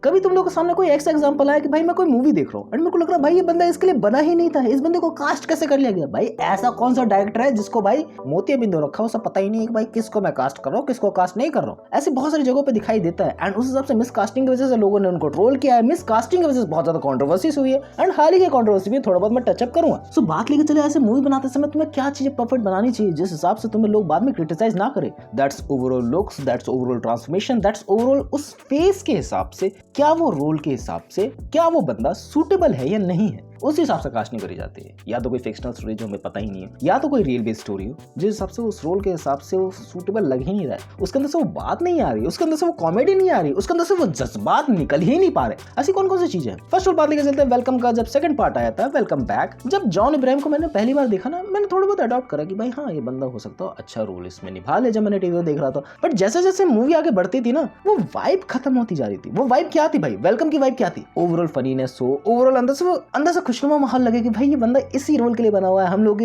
कभी तुम लोगों के सामने कोई ऐसा एग्जांपल आया कि भाई मैं कोई मूवी देख रहा हूँ एंड मेरे को लग रहा है भाई ये बंदा इसके लिए बना ही नहीं था, इस बंदे को कास्ट कैसे कर लिया गया? भाई ऐसा कौन सा डायरेक्टर है जिसको भाई मोतिया बिंदु रखा हो, सब पता ही नहीं है कि भाई किसको मैं कास्ट कर रहा हूँ, किसको कास्ट नहीं कर रहा हूँ। ऐसे बहुत सारी जगहों पे दिखाई देता है एंड उस हिसाब से मिस कास्टिंग की वजह से लोगों ने उनको ट्रोल किया है, मिस कास्टिंग की वजह से बहुत ज्यादा कंट्रोवर्सीज हुई है एंड हाल ही की कंट्रोवर्सी भी थोड़ा बहुत मैं टचअप करूंगा। सो बात लेके चले ऐसे मूवी बनाते समय तुम्हें क्या चीजें परफेक्ट बनानी चाहिए जिस हिसाब से तुम्हें लोग बाद में क्रिटिसाइज ना करें। That's overall looks, that's overall transformation, that's overall उस फेस के हिसाब से, क्या वो रोल के हिसाब से, क्या वो बंदा सूटेबल है या नहीं है, उस हिसाब से कास्टिंग करी जाती है। या तो कोई फिक्शनल स्टोरी जो हमें पता ही नहीं है, या तो कोई रियल बेस्ड स्टोरी हो जिस हिसाब से उस रोल के हिसाब से वो सूटेबल लग ही नहीं रहा है, उसके अंदर से वो बात नहीं आ रही, उसके अंदर से वो कॉमेडी नहीं आ रही, उसके अंदर से वो जज्बात निकल ही नहीं पा रहे। ऐसी कौन कौन सी चीजें हैं? फर्स्ट ऑफ बात लेकर चलते हैं वेलकम का। जब सेकंड पार्ट आया था वेलकम बैक, जब जॉन इब्राहिम को मैंने पहली बार देखा ना, मैंने थोड़ा बहुत अडॉप्ट करा कि भाई हाँ ये बंदा हो सकता है अच्छा रोल इसमें निभा ले, जब मैंने टीवी देख रहा था। बट जैसे जैसे मूवी आगे बढ़ती थी ना, वो वाइब खत्म होती जा रही थी। वो वाइब क्या थी भाई? वेलकम की वाइब क्या थी? ओवरऑल फनीनेस हो, ओवरऑल अंदर से खुशनुमा माहौल लगे कि भाई ये बंदा इसी रोल के लिए बना हुआ है, हम लोग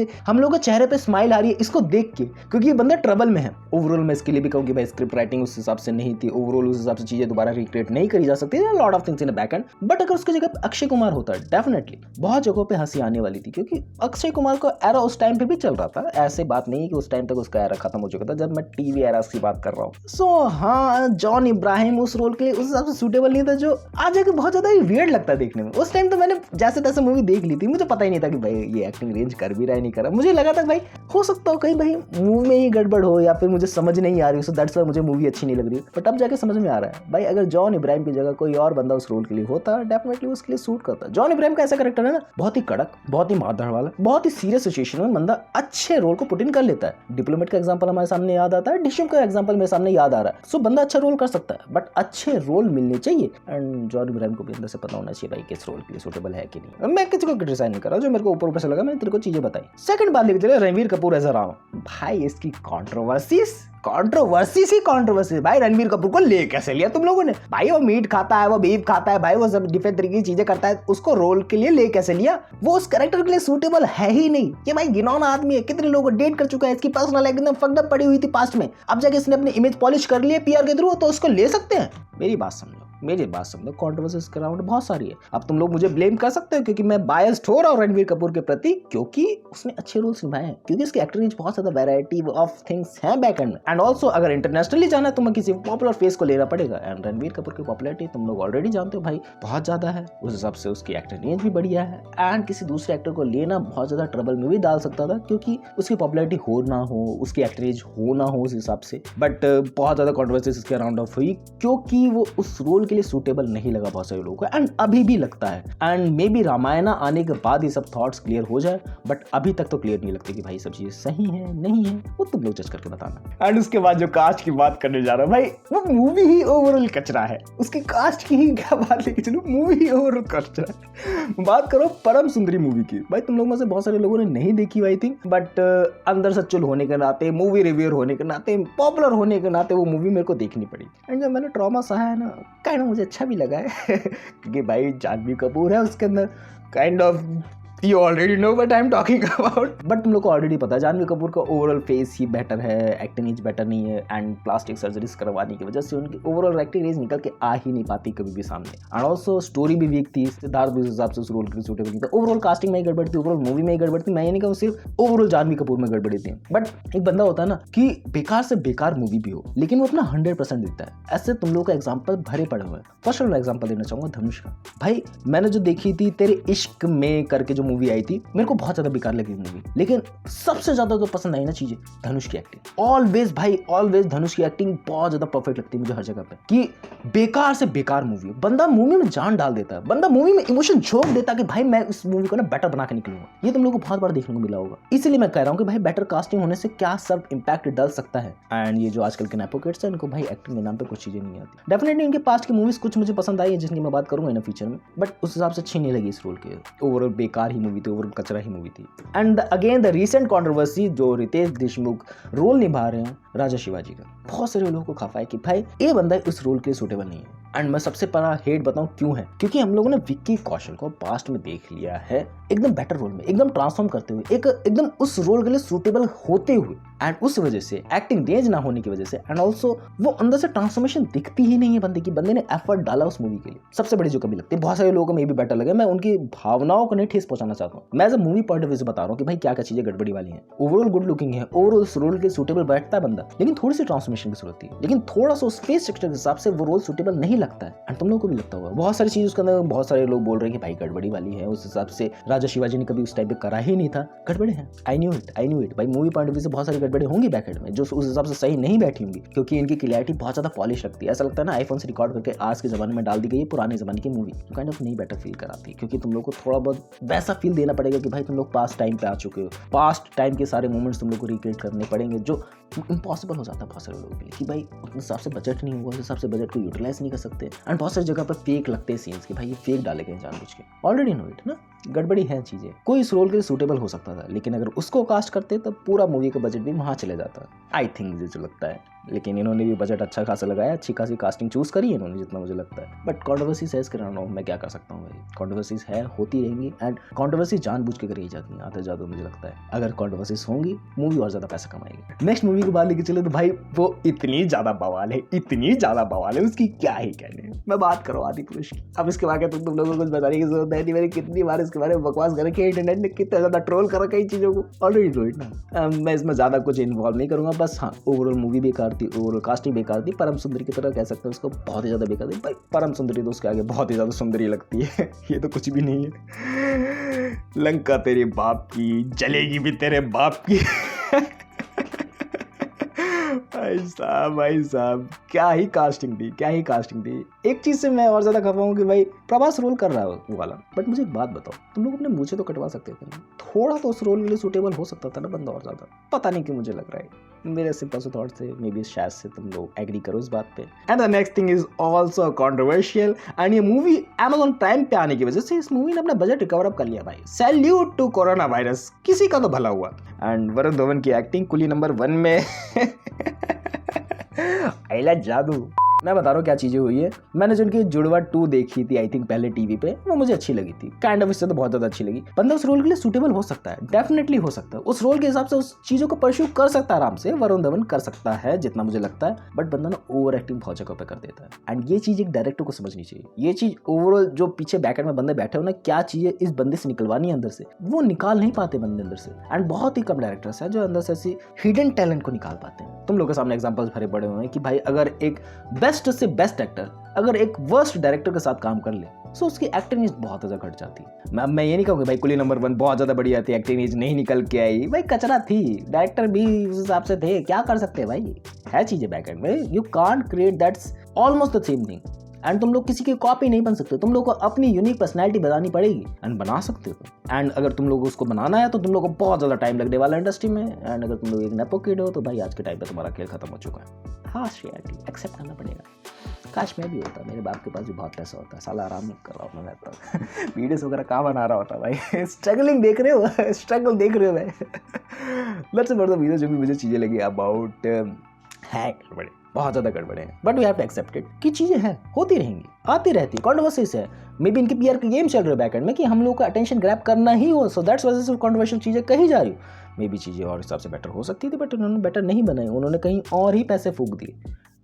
के चेहरे पे स्माइल आ रही है इसको देख के, क्योंकि ये बंदा ट्रबल में है। ओवरऑल मैं इसके लिए भी कहूँ कि भाई स्क्रिप्ट राइटिंग उस हिसाब से नहीं थी, ओवरऑल उस हिसाब से चीजें दोबारा रिक्रिएट नहीं करी जा सकती, lot of things in back and. But अगर उसकी जगह अक्षय कुमार होता है, डेफिनेटली बहुत जगहों पे हंसी आने वाली थी, क्योंकि अक्षय कुमार का एरा उस टाइम पे भी चल रहा था। ऐसे बात नहीं है कि उस टाइम तक उसका एरा खत्म हो चुका था, जब मैं टीवी एरा की बात कर रहा हूँ। सो हाँ, जॉन इब्राहिम उस रोल के लिए उस हिसाब से सूटेबल नहीं था, जो आज जाके बहुत ज्यादा वियर्ड लगता है देखने में। उस टाइम तो मैंने जैसे तैसे मूवी देख ली थी, मुझे पता ही नहीं था कि भाई ये एक्टिंग रेंज कर भी रहा है नहीं कर रहा। मुझे लगा था भाई हो सकता हो कहीं भाई मूवी में ही गड़बड़ हो, या फिर मुझे समझ नहीं आ रही, सो दैट्स व्हाई मुझे मूवी अच्छी नहीं लग रही। बट अब जाके समझ में आ रहा है भाई, अगर जॉन इब्राहिम की जगह कोई और बंदा उस रोल के लिए होता, डेफिनेटली उसके लिए सूट करता। जॉन इब्राहिम का ऐसा कैरेक्टर है ना, बहुत ही कड़क, बहुत ही मारधाड़ वाला, बहुत ही सीरियस सिचुएशन में बंदा अच्छे रोल को पुट इन कर लेता है। डिप्लोमेट का एग्जांपल हमारे सामने याद आता है, डिशम का एग्जांपल मेरे सामने याद आ रहा है। सो बंदा अच्छा रोल कर सकता है, बट अच्छे रोल मिलने चाहिए एंड जॉन इब्राहिम को भी अंदर से पता होना चाहिए भाई किस रोल के लिए सूटेबल है कि नहीं। मैं किसी को क्रिटिसाइज नहीं कर रहा, जो मेरे को ऊपर ऊपर से लगा मैंने तेरे को चीजें बताई। सेकंड बात लेके चले रणवीर कपूर एज अ राम। भाई इसकी कंट्रोवर्सी भाई, रणवीर कपूर को ले कैसे लिया तुम लोगों ने? भाई वो मीट खाता है, वो बीफ खाता है, भाई वो सब डिफरेंट तरीके की चीजें करता है, उसको रोल के लिए ले कैसे लिया? वो उस कैरेक्टर के लिए सूटेबल है ही नहीं। ये भाई घिनौना आदमी है, कितने लोगों को डेट कर चुका है, इसकी पर्सनल एकदम फक्ड अप पड़ी हुई थी पास्ट में, अब जाके इसने अपनी इमेज पॉलिश कर ली है पीआर के थ्रू, तो उसको ले सकते हैं? मेरी बात समझो, कंट्रोवर्सीज के राउंड बहुत सारी है। अब तुम लोग मुझे ब्लेम कर सकते हो क्योंकि मैं बायस्ड हो रहा हूँ रणवीर कपूर के प्रति, क्योंकि उसने अच्छे रोल्स निभाए हैं, क्योंकि इसकी एक्टिंग रेंज बहुत ज्यादा वैरायटी ऑफ थिंग्स है बैक एंड में। एंड ऑल्सो अगर इंटरनेशनली जाना है तो मैं किसी पॉपुलर फेस को लेना पड़ेगा, एंड रणवीर कपूर की पॉपुलैरिटी तुम लोग ऑलरेडी जानते हो भाई बहुत ज्यादा है, उस हिसाब से उसकी एक्टिंग रेंज भी बढ़िया है। एंड किसी दूसरे एक्टर को लेना बहुत ज्यादा ट्रबल में भी डाल सकता था, क्योंकि उसकी पॉपुलैरिटी हो ना हो, उसकी एक्टिंग रेंज हो ना हो उस हिसाब से। बट बहुत ज्यादा कंट्रोवर्सीज इसके अराउंड ऑफ हुई, क्योंकि वो उस रोल के लिए सूटेबल नहीं लगा बहुत सारे लोगों को, एंड अभी भी लगता है। एंड मे बी रामायणा आने के बाद ये सब थॉट्स क्लियर हो जाए, बट अभी तक तो क्लियर नहीं लगती कि भाई सब चीजें सही है नहीं है, वो तुम लोग जज करके बताना। एंड उसके बाद जो कास्ट की बात करने जा रहा हूं भाई, वो मूवी ही ओवरऑल कचरा है, उसकी कास्ट की ही क्या बात लेके चलो, मूवी ही ओवरऑल कचरा है। बात करो परम सुंदरी मूवी की, भाई तुम लोग में से बहुत सारे लोगों ने नहीं देखी आई थिंक, बट अंदर से चुल होने के नाते, मूवी रिव्यूअर होने के नाते, पॉपुलर होने के नाते वो मूवी मेरे को देखनी पड़ी। एंड जब मैंने ट्रॉमा सहा है ना, काइंड ऑफ मुझे अच्छा भी लगा है क्योंकि भाई जानवी कपूर है उसके अंदर, kind of You already know what I'm talking about. But तुम लोग को ऑलरेडी पता है जानवी कपूर का ओवरऑल फेस ही बेटर है, एक्टिंग रेंज बेटर नहीं है, एंड प्लास्टिक सर्जरीज करवाने की वजह से उनकी ओवरऑल एक्टिंग रेंज निकल के आ ही नहीं पाती कभी भी सामने। एंड ऑल्सो स्टोरी भी वीक थी, सिद्धार्थ भी उस हिसाब से उस रोल के लिए सूटेबल नहीं था। ओवरऑल कास्टिंग में ही गड़बड़ थी, ओवरऑल मूवी में ही गड़बड़ थी। मैं ये नहीं कहूँ सिर्फ ओवरऑल जानवी कपूर में गड़बड़ी थी। बट एक बंदा होता है ना कि बेकार से बेकार मूवी भी हो लेकिन वो अपना 100% देता है, ऐसे तुम लोग का एग्जाम्पल भरे पड़े हुए हैं। फर्स्ट मैं एग्जाम्पल देना चाहूंगा धनुष का। भाई मैंने जो देखी थी तेरे इश्क में करके जो मूवी आई थी, मेरे को बहुत ज्यादा बेकार लगी मूवी, लेकिन सबसे ज्यादा तो पसंद आई ना चीजें धनुष की एक्टिंग। ऑलवेज भाई ऑलवेज धनुष की एक्टिंग बहुत ज्यादा परफेक्ट लगती है मुझे हर जगह पे, कि बेकार से बेकार मूवी, बंदा मूवी में जान डाल देता है, बंदा मूवी में इमोशन झोंक देता है कि भाई मैं इस मूवी को ना बेटर बना के निकलूंगा। ये तुम लोगों को बहुत बार देखने को मिला होगा, इसलिए मैं कह रहा हूँ कि भाई बेटर कास्टिंग होने से क्या सब इंपैक्ट डाल सकता है। एंड ये जो आजकल के नेपोकिड्स है, इनको भाई एक्टिंग के नाम पे कुछ चीजें नहीं आती। डेफिनेटली इनके पास्ट की मूवीज कुछ मुझे पसंद आई है जिसकी मैं बात करूंगा इन फ्यूचर में, बट उस हिसाब से अच्छी नहीं लगी इस रोल के। ओवरऑल बेकार ही मूवी थी, ओवरऑल कचरा ही मूवी थी। And again the recent controversy जो रितेश देशमुख रोल निभा रहे हैं राजा शिवाजी का, बहुत सारे लोगों को खफा है कि भाई ये बंदा इस रोल के लिए सूटेबल नहीं है। एंड मैं सबसे बड़ा हेट बताऊं क्यों है, क्योंकि हम लोगों ने विक्की कौशल को पास्ट में देख लिया है एकदम बेटर रोल में, एकदम ट्रांसफॉर्म करते हुए, एकदम उस रोल के लिए सूटेबल होते हुए। एंड उस वजह से एक्टिंग रेंज ना होने की वजह से एंड ऑल्सो वो अंदर से ट्रांसफॉर्मेशन दिखती ही नहीं है बंदे की। बंदे ने एफर्ट डाला उस मूवी के लिए, सबसे बड़ी जो कमी लगती है। बहुत सारे लोगों को मे भी बेटर लगे, मैं उनकी भावनाओं को नहीं ठेस पहुंचाना चाहता हूँ। मैं as a movie point of view से बता रहा हूँ कि भाई क्या क्या चीजें गड़बड़ी वाली हैं। ओवरऑल गुड लुकिंग है, ओवरऑल उस रोल के सूटेबल बैठता है बंदा, लेकिन थोड़ी सी ट्रांसफॉर्मेशन की जरूरत थी, लेकिन थोड़ा सा उस फेस स्ट्रक्चर के हिसाब से वो रोल सूटेबल नहीं लगता है। एंड तुम लोगों को भी लगता होगा बहुत सारी चीज उसके अंदर, बहुत सारे लोग बोल रहे हैं कि भाई गड़बड़ी वाली है, उस हिसाब से राजा शिवाजी ने कभी उस टाइप पे करा ही नहीं था। गड़बड़े हैं, आई न्यू इट भाई। मूवी पॉइंट ऑफ व्यू से बहुत सारी गड़बड़ी होंगी बैकएंड में जो उस हिसाब से सही नहीं बैठी होंगी, क्योंकि इनकी क्लियरिटी बहुत ज्यादा पॉलिश लगती है। ऐसा लगता है ना आईफोन से रिकॉर्ड करके आज के जमाने में डाल दी गई है पुराने जमाने की मूवी, काइंड ऑफ नहीं बेटर फील कराती, क्योंकि तुम लोग को थोड़ा बहुत वैसा फील देना पड़ेगा कि भाई तुम लोग पास्ट टाइम पे आ चुके हो, पास्ट टाइम के सारे मोमेंट्स तुम लोग को रिक्रिएट करने पड़ेंगे, जो इम्पॉसिबल हो जाता है बहुत सारे लोगों के लिए कि भाई उस हिसाब से बजट नहीं होगा, उस हिसाब से बजट को यूटिलाइज नहीं कर सकते। एंड बहुत सारी जगह पर फेक लगते हैं सीन्स कि भाई ये फेक डाले गए जानबूझ के। ऑलरेडी नो इट ना, गड़बड़ी है चीजें। कोई इस रोल के लिए सूटेबल हो सकता था, लेकिन अगर उसको कास्ट करते तो पूरा मूवी का बजट भी वहां चले जाता, आई थिंक मुझे जो लगता है। लेकिन इन्होंने भी बजट अच्छा खासा लगाया, अच्छी खासी कास्टिंग चूज करी है इन्होंने जितना मुझे लगता है। बट कॉन्ट्रोवर्सीज है इसके अराउंड, मैं क्या कर सकता हूँ भाई, कॉन्ट्रोवर्सीज है, होती रहेंगी। एंड कॉन्ट्रोवर्सी जानबूझ के करी जाती है आते जाते, मुझे लगता है अगर कॉन्ट्रोवर्सीज होंगी मूवी और ज्यादा पैसा कमाएगी। नेक्स्ट मूवी की बात लेके चले तो भाई वो इतनी ज्यादा बवाल है, इतनी ज्यादा बवाल है, उसकी क्या ही कहने। मैं बात करो आदिपुरुष की। अब इसके बारे में तुम लोगों को कुछ बताने की जरूरत है नहीं, मैंने कितनी बार इसके बारे में बकवास कर रखी है, इंटरनेट ने कितना ज्यादा ट्रोल कर रखा है चीजों को, ऑलरेडी नो इट ना। मैं इसमें ज्यादा कुछ इन्वॉल्व नहीं करूंगा, बस हाँ ओवरऑल मूवी बेकार थी, ओवरऑल कास्टिंग बेकार थी, परम सुंदरी की तरह कह सकते हैं उसको, बहुत ही ज्यादा बेकार थी भाई। परम सुंदरी तो उसके आगे बहुत ही ज्यादा सुंदरी लगती है, ये तो कुछ भी नहीं है। लंका तेरे बाप की जलेगी भी तेरे बाप की। भाई साहब क्या ही कास्टिंग थी, क्या ही कास्टिंग थी। एक चीज से मैं और ज्यादा खफा हूँ कि भाई प्रभास रोल कर रहा है वो वाला, बट मुझे एक बात बताओ, तुम लोग अपने मूछें तो कटवा सकते थे ना, थोड़ा तो उस रोल के लिए सूटेबल हो सकता था ना बंदा और ज्यादा। पता नहीं क्यों मुझे लग रहा है, मेरे सिंपल से थॉट से, मे बी शायद से तुम लोग एग्री करो इस बात पे। And the next thing is also controversial, and ये मूवी Amazon प्राइम पे आने की वजह से इस मूवी ने अपना बजट रिकवर अप कर लिया भाई। सैल्यूट टू कोरोना वायरस, किसी का तो भला हुआ। एंड वरुण धवन की एक्टिंग कुली नंबर 1 में आइला जादू। मैं बता रहा हूँ क्या चीजें हुई है। मैंने जो उनकी जुड़वा 2 देखी थी आई थिंक पहले टीवी पे, वो मुझे अच्छी लगी थी, काइंड ऑफ, इससे तो बहुत ज्यादा अच्छी लगी। बंदा उस रोल के लिए सूटेबल हो सकता है, डेफिनेटली हो सकता है, उस रोल के हिसाब से उस चीजों को परस्यू कर सकता है आराम से, वरुण धवन कर सकता है जितना मुझे लगता है। बट बंदा ना ओवर एक्टिंग बहुत जगह पे कर देता है, एंड ये चीज एक डायरेक्टर को समझनी चाहिए। ये चीज ओवरऑल जो पीछे बैकएंड में बंदे बैठे हो ना, क्या चीजें इस बंदे से निकलवानी है अंदर से, वो निकाल नहीं पाते बंदे अंदर से। एंड बहुत ही कम डायरेक्टर्स हैं जो अंदर से ऐसी हिडन टैलेंट को निकाल पाते हैं। तुम लोग के सामने एग्जांपल्स भरे पड़े हुए हैं कि भाई अगर एक बेस्ट से बेस्ट एक्टर अगर एक वर्स्ट डायरेक्टर के साथ काम कर ले तो उसकी एक्टिंग एज बहुत ज्यादा घट जाती है। मैं ये नहीं कहूँगा भाई कुली नंबर 1 बहुत ज्यादा बढ़िया थी, एक्टिंग एज नहीं निकल के आई, भाई कचरा थी, डायरेक्टर भी उस हिसाब से थे, क्या कर सकते हैं भाई, है चीजें बैकएंड में, you can't create that's almost the same thing. And तुम लोग किसी की कॉपी नहीं बन सकते, तुम लोग को अपनी यूनिक पर्सनैलिटी बनानी पड़ेगी, एंड बना सकते हो। एंड अगर तुम लोग उसको बनाना है तो तुम लोग को बहुत ज़्यादा टाइम लगने वाला है इंडस्ट्री में। एंड अगर तुम लोग एक नेपो किड हो तो भाई आज के टाइम पे तुम्हारा खेल खत्म हो चुका है। हाँ रियलिटी एक्सेप्ट करना पड़ेगा। काश मैं भी होता, मेरे बाप के पास भी बहुत पैसा होता, साला आराम कर रहा हूँ मैं तो वीडियोस वगैरह कहाँ बना रहा होता भाई। स्ट्रगलिंग देख रहे हो, स्ट्रगल देख रहे हो भाई। लेट्स से वीडियो जो भी मुझे चीज़ें लगी अबाउट है गड़बड़े, बहुत ज़्यादा गड़बड़े हैं, but we have to accept it कि चीज़ें हैं, होती रहेंगी, आती रहती, कॉन्ट्रोवर्सीज है। मे बी इनके पीआर के गेम चल रहे बैकएंड में कि हम लोग का अटेंशन ग्रैब करना ही हो, सो दैट्स वजह से कॉन्ट्रोवर्शियल चीज़ें कही जा रही हो। मे बी चीज़ें और हिसाब से बेटर हो सकती थी, बट उन्होंने बेटर नहीं बनाई, उन्होंने कहीं और ही पैसे फूक दिए।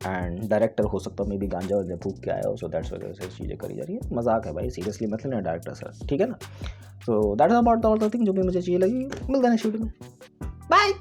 एंड डायरेक्टर हो सकता है मे बी गांजा और फूक के आया हो, सो दैट्स वजह से चीज़ें करी जा रही है। मजाक है भाई, सीरियसली मत लेना डायरेक्टर सर, ठीक है ना। So that's about the thing जो भी मुझे चाहिए लगी। मिलता है नेक्स्ट वीडियो में, बाय।